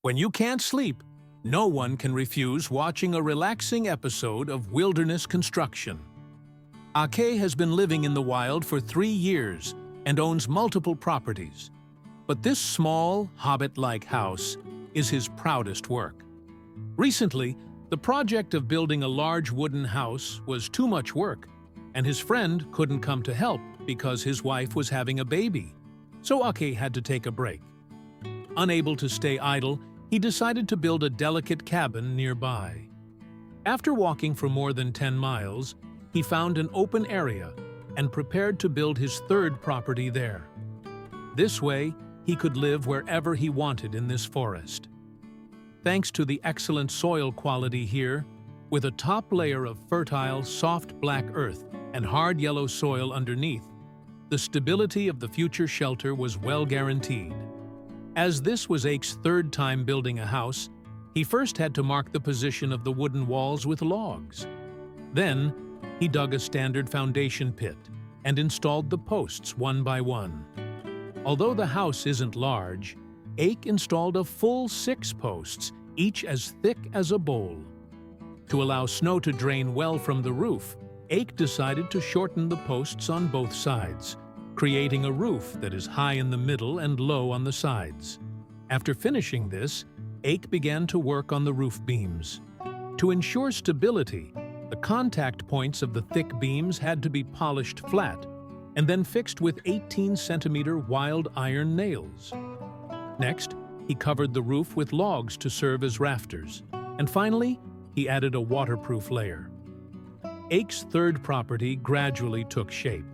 When you can't sleep, no one can refuse watching a relaxing episode of Wilderness Construction. Ake has been living in the wild for 3 years and owns multiple properties. But this small, hobbit-like house is his proudest work. Recently, the project of building a large wooden house was too much work, and his friend couldn't come to help because his wife was having a baby. So Ake had to take a break. Unable to stay idle, he decided to build a delicate cabin nearby. After walking for more than 10 miles, he found an open area and prepared to build his third property there. This way, he could live wherever he wanted in this forest. Thanks to the excellent soil quality here, with a top layer of fertile, soft black earth and hard yellow soil underneath, the stability of the future shelter was well guaranteed. As this was Ake's third time building a house, he first had to mark the position of the wooden walls with logs. Then, he dug a standard foundation pit and installed the posts one by one. Although the house isn't large, Ake installed a full 6 posts, each as thick as a bowl. To allow snow to drain well from the roof, Ake decided to shorten the posts on both sides, creating a roof that is high in the middle and low on the sides. After finishing this, Ake began to work on the roof beams. To ensure stability, the contact points of the thick beams had to be polished flat and then fixed with 18-centimeter wild iron nails. Next, he covered the roof with logs to serve as rafters, and finally, he added a waterproof layer. Ake's third property gradually took shape.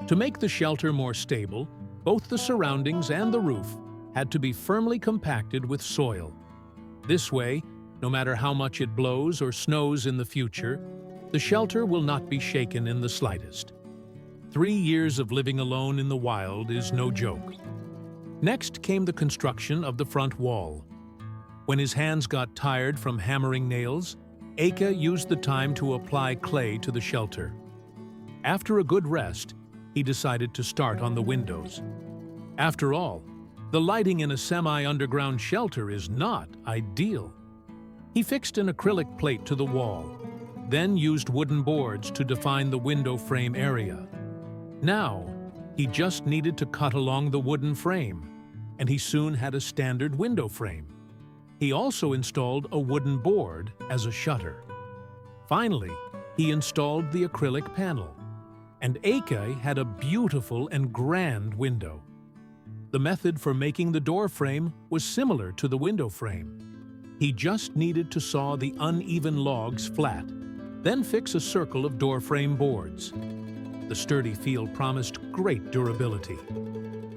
To make the shelter more stable, both the surroundings and the roof had to be firmly compacted with soil. This way, no matter how much it blows or snows in the future, the shelter will not be shaken in the slightest. 3 years of living alone in the wild is no joke. Next came the construction of the front wall. When his hands got tired from hammering nails, Ake used the time to apply clay to the shelter. After a good rest, he decided to start on the windows. After all, the lighting in a semi-underground shelter is not ideal. He fixed an acrylic plate to the wall, then used wooden boards to define the window frame area. Now, he just needed to cut along the wooden frame, and he soon had a standard window frame. He also installed a wooden board as a shutter. Finally, he installed the acrylic panel, and Ake had a beautiful and grand window. The method for making the door frame was similar to the window frame. He just needed to saw the uneven logs flat, then fix a circle of door frame boards. The sturdy feel promised great durability.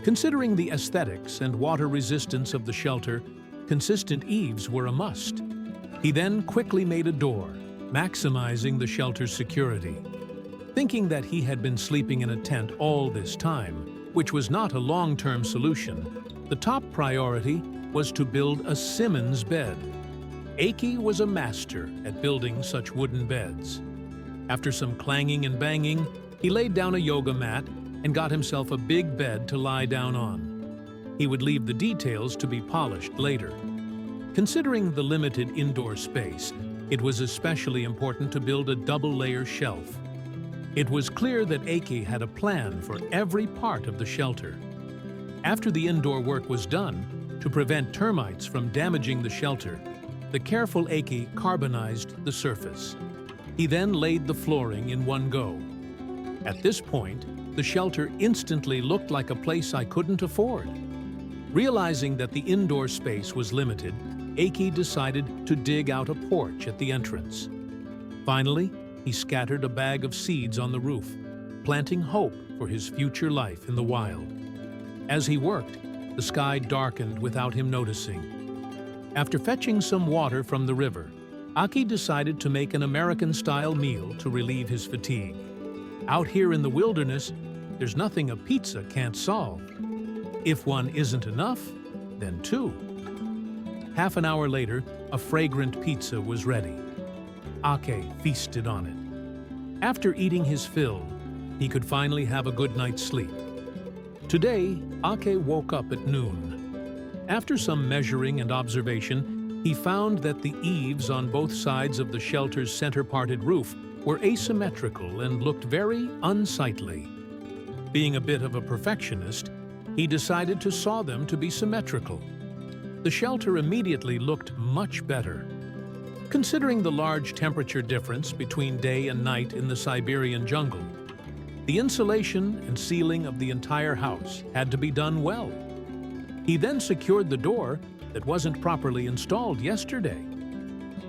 Considering the aesthetics and water resistance of the shelter, consistent eaves were a must. He then quickly made a door, maximizing the shelter's security. Thinking that he had been sleeping in a tent all this time, which was not a long-term solution, the top priority was to build a Simmons bed. Ake was a master at building such wooden beds. After some clanging and banging, he laid down a yoga mat and got himself a big bed to lie down on. He would leave the details to be polished later. Considering the limited indoor space, it was especially important to build a double-layer shelf. It was clear that Ake had a plan for every part of the shelter. After the indoor work was done, to prevent termites from damaging the shelter, the careful Ake carbonized the surface. He then laid the flooring in one go. At this point, the shelter instantly looked like a place I couldn't afford. Realizing that the indoor space was limited, Ake decided to dig out a porch at the entrance. Finally, he scattered a bag of seeds on the roof, planting hope for his future life in the wild. As he worked, the sky darkened without him noticing. After fetching some water from the river, Ake decided to make an American-style meal to relieve his fatigue. Out here in the wilderness, there's nothing a pizza can't solve. If one isn't enough, then 2. Half an hour later, a fragrant pizza was ready. Ake feasted on it. After eating his fill, he could finally have a good night's sleep. Today, Ake woke up at noon. After some measuring and observation, he found that the eaves on both sides of the shelter's center-parted roof were asymmetrical and looked very unsightly. Being a bit of a perfectionist, he decided to saw them to be symmetrical. The shelter immediately looked much better. Considering the large temperature difference between day and night in the Siberian jungle, the insulation and ceiling of the entire house had to be done well. He then secured the door that wasn't properly installed yesterday.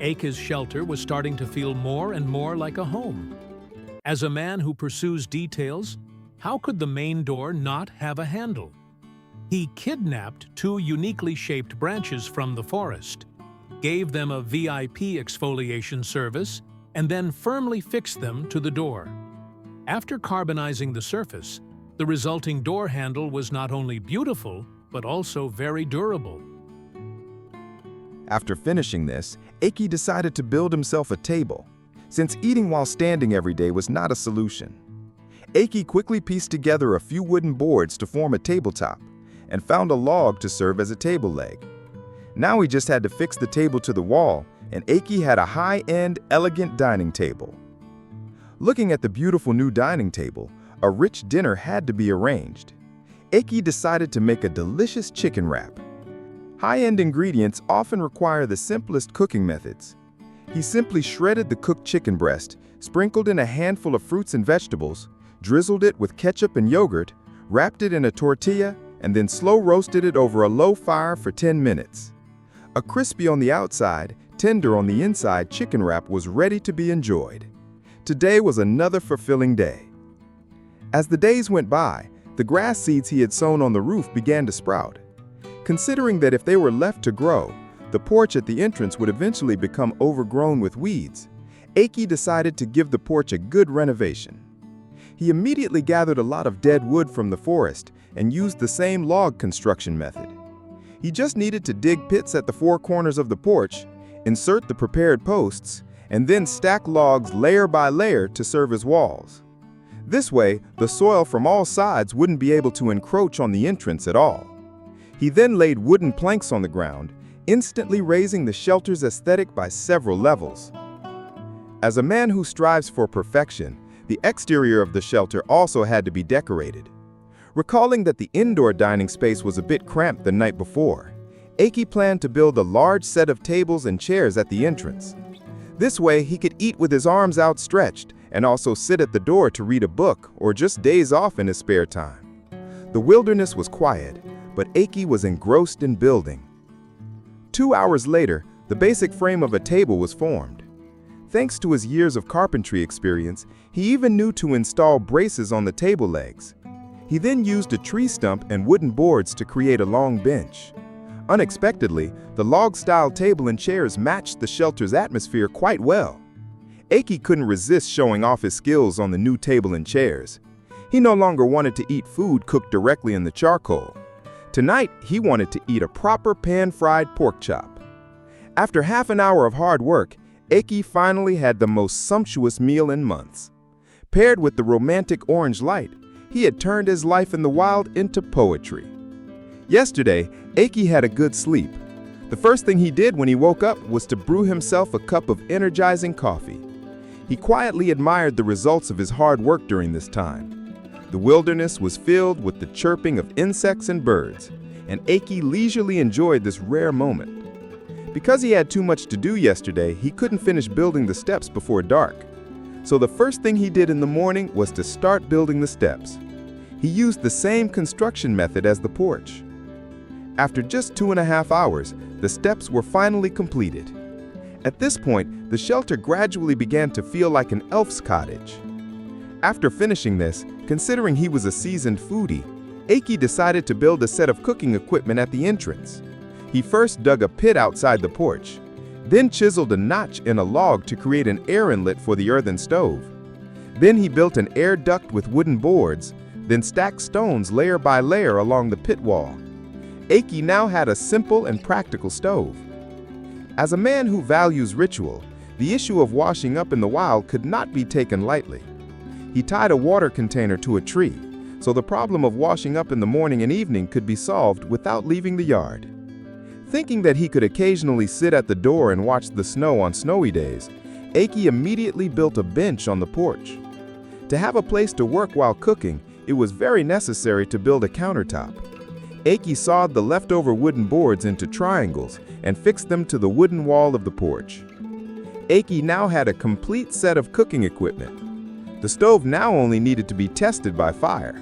Ake's shelter was starting to feel more and more like a home. As a man who pursues details, how could the main door not have a handle? He kidnapped two uniquely shaped branches from the forest, gave them a VIP exfoliation service, and then firmly fixed them to the door. After carbonizing the surface, the resulting door handle was not only beautiful, but also very durable. After finishing this, Ake decided to build himself a table, since eating while standing every day was not a solution. Ake quickly pieced together a few wooden boards to form a tabletop, and found a log to serve as a table leg. Now he just had to fix the table to the wall, and Ake had a high-end, elegant dining table. Looking at the beautiful new dining table, a rich dinner had to be arranged. Ake decided to make a delicious chicken wrap. High-end ingredients often require the simplest cooking methods. He simply shredded the cooked chicken breast, sprinkled in a handful of fruits and vegetables, drizzled it with ketchup and yogurt, wrapped it in a tortilla, and then slow roasted it over a low fire for 10 minutes. A crispy on the outside, tender on the inside chicken wrap was ready to be enjoyed. Today was another fulfilling day. As the days went by, the grass seeds he had sown on the roof began to sprout. Considering that if they were left to grow, the porch at the entrance would eventually become overgrown with weeds, Ake decided to give the porch a good renovation. He immediately gathered a lot of dead wood from the forest and used the same log construction method. He just needed to dig pits at the four corners of the porch, insert the prepared posts, and then stack logs layer by layer to serve as walls. This way, the soil from all sides wouldn't be able to encroach on the entrance at all. He then laid wooden planks on the ground, instantly raising the shelter's aesthetic by several levels. As a man who strives for perfection, the exterior of the shelter also had to be decorated. Recalling that the indoor dining space was a bit cramped the night before, Ake planned to build a large set of tables and chairs at the entrance. This way, he could eat with his arms outstretched and also sit at the door to read a book or just daze off in his spare time. The wilderness was quiet, but Ake was engrossed in building. 2 hours later, the basic frame of a table was formed. Thanks to his years of carpentry experience, he even knew to install braces on the table legs. He then used a tree stump and wooden boards to create a long bench. Unexpectedly, the log-style table and chairs matched the shelter's atmosphere quite well. Ake couldn't resist showing off his skills on the new table and chairs. He no longer wanted to eat food cooked directly in the charcoal. Tonight, he wanted to eat a proper pan-fried pork chop. After half an hour of hard work, Ake finally had the most sumptuous meal in months. Paired with the romantic orange light, he had turned his life in the wild into poetry. Yesterday, Ake had a good sleep. The first thing he did when he woke up was to brew himself a cup of energizing coffee. He quietly admired the results of his hard work during this time. The wilderness was filled with the chirping of insects and birds, and Ake leisurely enjoyed this rare moment. Because he had too much to do yesterday, he couldn't finish building the steps before dark. So the first thing he did in the morning was to start building the steps. He used the same construction method as the porch. After just 2.5 hours, the steps were finally completed. At this point, the shelter gradually began to feel like an elf's cottage. After finishing this, considering he was a seasoned foodie, Ake decided to build a set of cooking equipment at the entrance. He first dug a pit outside the porch, then chiseled a notch in a log to create an air inlet for the earthen stove. Then he built an air duct with wooden boards, then stacked stones layer by layer along the pit wall. Ake now had a simple and practical stove. As a man who values ritual, the issue of washing up in the wild could not be taken lightly. He tied a water container to a tree, so the problem of washing up in the morning and evening could be solved without leaving the yard. Thinking that he could occasionally sit at the door and watch the snow on snowy days, Ake immediately built a bench on the porch. To have a place to work while cooking, it was very necessary to build a countertop. Ake sawed the leftover wooden boards into triangles and fixed them to the wooden wall of the porch. Ake now had a complete set of cooking equipment. The stove now only needed to be tested by fire.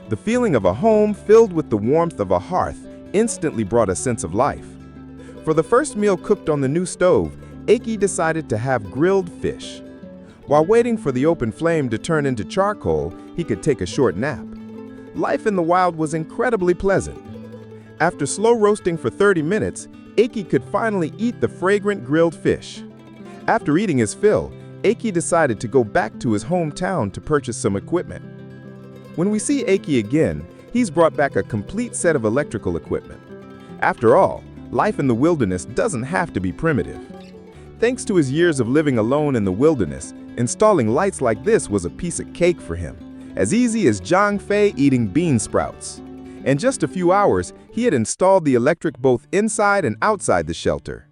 The feeling of a home filled with the warmth of a hearth instantly brought a sense of life. For the first meal cooked on the new stove, Ake decided to have grilled fish. While waiting for the open flame to turn into charcoal, he could take a short nap. Life in the wild was incredibly pleasant. After slow roasting for 30 minutes, Ake could finally eat the fragrant grilled fish. After eating his fill, Ake decided to go back to his hometown to purchase some equipment. When we see Ake again, he's brought back a complete set of electrical equipment. After all, life in the wilderness doesn't have to be primitive. Thanks to his years of living alone in the wilderness, installing lights like this was a piece of cake for him, as easy as Zhang Fei eating bean sprouts. In just a few hours, he had installed the electric both inside and outside the shelter.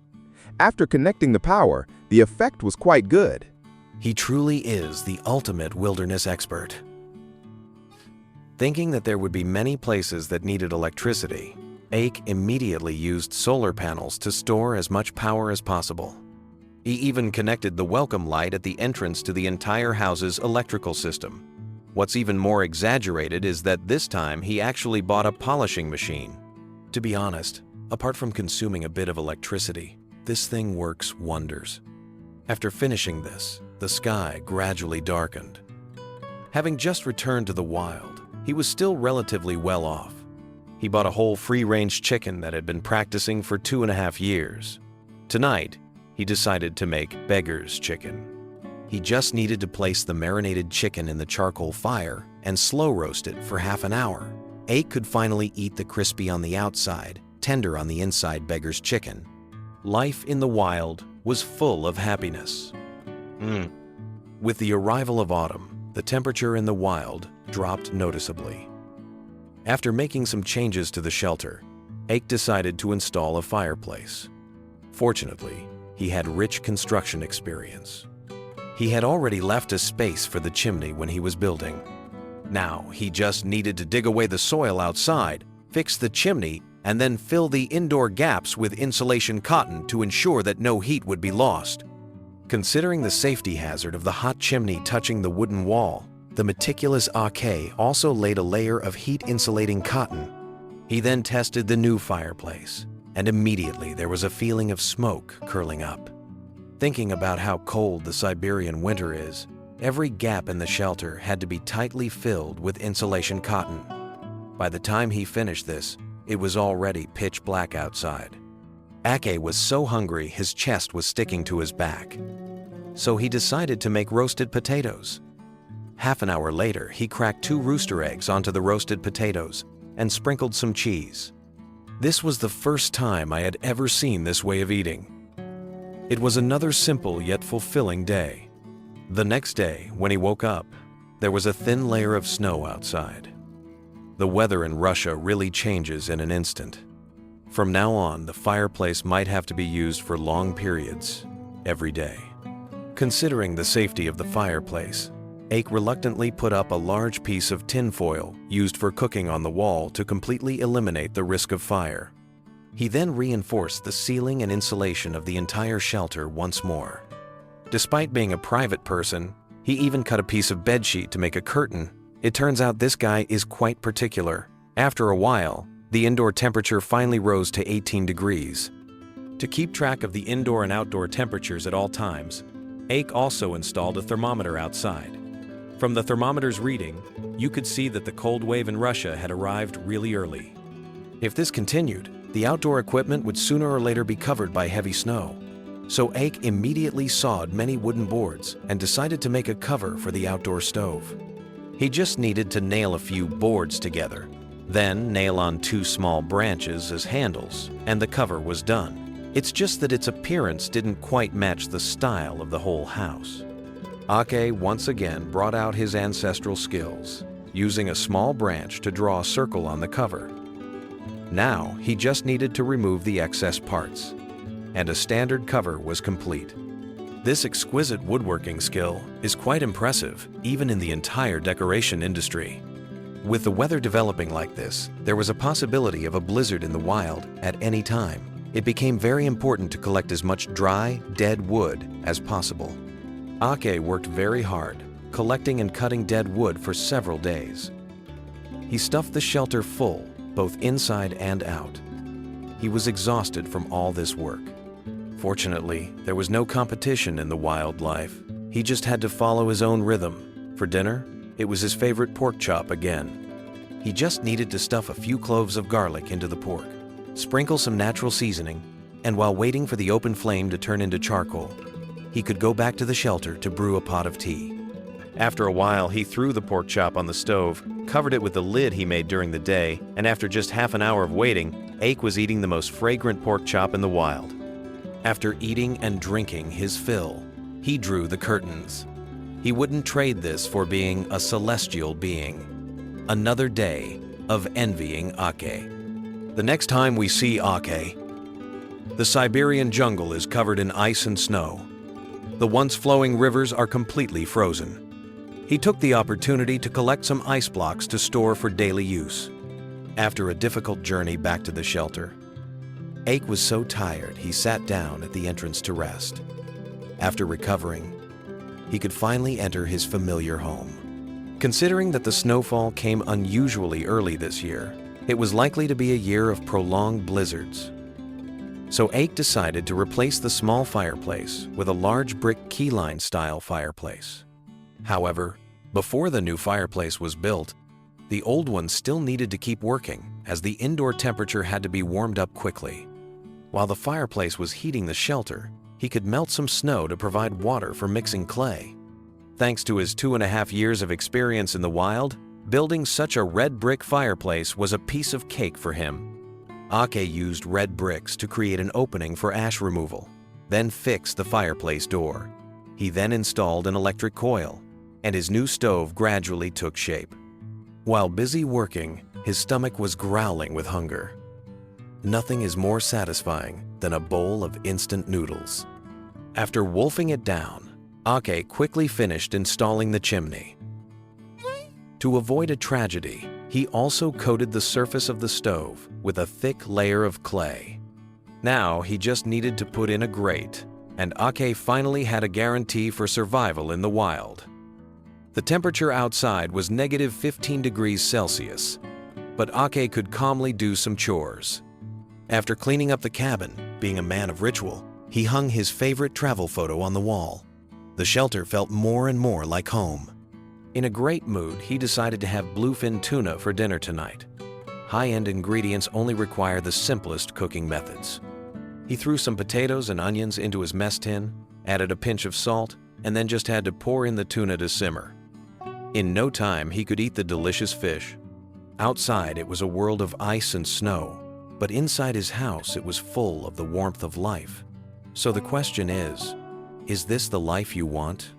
After connecting the power, the effect was quite good. He truly is the ultimate wilderness expert. Thinking that there would be many places that needed electricity, Ake immediately used solar panels to store as much power as possible. He even connected the welcome light at the entrance to the entire house's electrical system. What's even more exaggerated is that this time he actually bought a polishing machine. To be honest, apart from consuming a bit of electricity, this thing works wonders. After finishing this, the sky gradually darkened. Having just returned to the wild, he was still relatively well off. He bought a whole free-range chicken that had been practicing for 2.5 years. Tonight, he decided to make beggar's chicken. He just needed to place the marinated chicken in the charcoal fire and slow roast it for half an hour. Ake could finally eat the crispy on the outside, tender on the inside beggar's chicken. Life in the wild was full of happiness. With the arrival of autumn, the temperature in the wild dropped noticeably. After making some changes to the shelter, Ake decided to install a fireplace. Fortunately, he had rich construction experience. He had already left a space for the chimney when he was building. Now, he just needed to dig away the soil outside, fix the chimney, and then fill the indoor gaps with insulation cotton to ensure that no heat would be lost. Considering the safety hazard of the hot chimney touching the wooden wall, the meticulous Ake also laid a layer of heat-insulating cotton. He then tested the new fireplace, and immediately there was a feeling of smoke curling up. Thinking about how cold the Siberian winter is, every gap in the shelter had to be tightly filled with insulation cotton. By the time he finished this, it was already pitch black outside. Ake was so hungry his chest was sticking to his back. So he decided to make roasted potatoes. Half an hour later, he cracked 2 rooster eggs onto the roasted potatoes and sprinkled some cheese. This was the first time I had ever seen this way of eating. It was another simple yet fulfilling day. The next day, when he woke up, there was a thin layer of snow outside. The weather in Russia really changes in an instant. From now on, the fireplace might have to be used for long periods, every day. Considering the safety of the fireplace, Ake reluctantly put up a large piece of tin foil used for cooking on the wall to completely eliminate the risk of fire. He then reinforced the ceiling and insulation of the entire shelter once more. Despite being a private person, he even cut a piece of bedsheet to make a curtain. It turns out this guy is quite particular. After a while, the indoor temperature finally rose to 18 degrees. To keep track of the indoor and outdoor temperatures at all times, Ake also installed a thermometer outside. From the thermometer's reading, you could see that the cold wave in Russia had arrived really early. If this continued, the outdoor equipment would sooner or later be covered by heavy snow. So Ake immediately sawed many wooden boards and decided to make a cover for the outdoor stove. He just needed to nail a few boards together, then nail on 2 small branches as handles, and the cover was done. It's just that its appearance didn't quite match the style of the whole house. Ake once again brought out his ancestral skills, using a small branch to draw a circle on the cover. Now, he just needed to remove the excess parts, and a standard cover was complete. This exquisite woodworking skill is quite impressive, even in the entire decoration industry. With the weather developing like this, there was a possibility of a blizzard in the wild at any time. It became very important to collect as much dry, dead wood as possible. Ake worked very hard, collecting and cutting dead wood for several days. He stuffed the shelter full, both inside and out. He was exhausted from all this work. Fortunately, there was no competition in the wildlife. He just had to follow his own rhythm. For dinner, it was his favorite pork chop again. He just needed to stuff a few cloves of garlic into the pork, sprinkle some natural seasoning, and while waiting for the open flame to turn into charcoal, he could go back to the shelter to brew a pot of tea. After a while, he threw the pork chop on the stove, covered it with the lid he made during the day, and after just half an hour of waiting, Ake was eating the most fragrant pork chop in the wild. After eating and drinking his fill, he drew the curtains. He wouldn't trade this for being a celestial being. Another day of envying Ake. The next time we see Ake, the Siberian jungle is covered in ice and snow. The once flowing rivers are completely frozen. He took the opportunity to collect some ice blocks to store for daily use. After a difficult journey back to the shelter, Ake was so tired he sat down at the entrance to rest. After recovering, he could finally enter his familiar home. Considering that the snowfall came unusually early this year, it was likely to be a year of prolonged blizzards. So Ake decided to replace the small fireplace with a large brick keyline-style fireplace. However, before the new fireplace was built, the old one still needed to keep working, as the indoor temperature had to be warmed up quickly. While the fireplace was heating the shelter, he could melt some snow to provide water for mixing clay. Thanks to his 2.5 years of experience in the wild, building such a red brick fireplace was a piece of cake for him. Ake used red bricks to create an opening for ash removal, then fixed the fireplace door. He then installed an electric coil, and his new stove gradually took shape. While busy working, his stomach was growling with hunger. Nothing is more satisfying than a bowl of instant noodles. After wolfing it down, Ake quickly finished installing the chimney. To avoid a tragedy, he also coated the surface of the stove with a thick layer of clay. Now he just needed to put in a grate, and Ake finally had a guarantee for survival in the wild. The temperature outside was -15 degrees Celsius, but Ake could calmly do some chores. After cleaning up the cabin, being a man of ritual, he hung his favorite travel photo on the wall. The shelter felt more and more like home. In a great mood, he decided to have bluefin tuna for dinner tonight. High-end ingredients only require the simplest cooking methods. He threw some potatoes and onions into his mess tin, added a pinch of salt, and then just had to pour in the tuna to simmer. In no time, he could eat the delicious fish. Outside, it was a world of ice and snow, but inside his house, it was full of the warmth of life. So the question is this the life you want?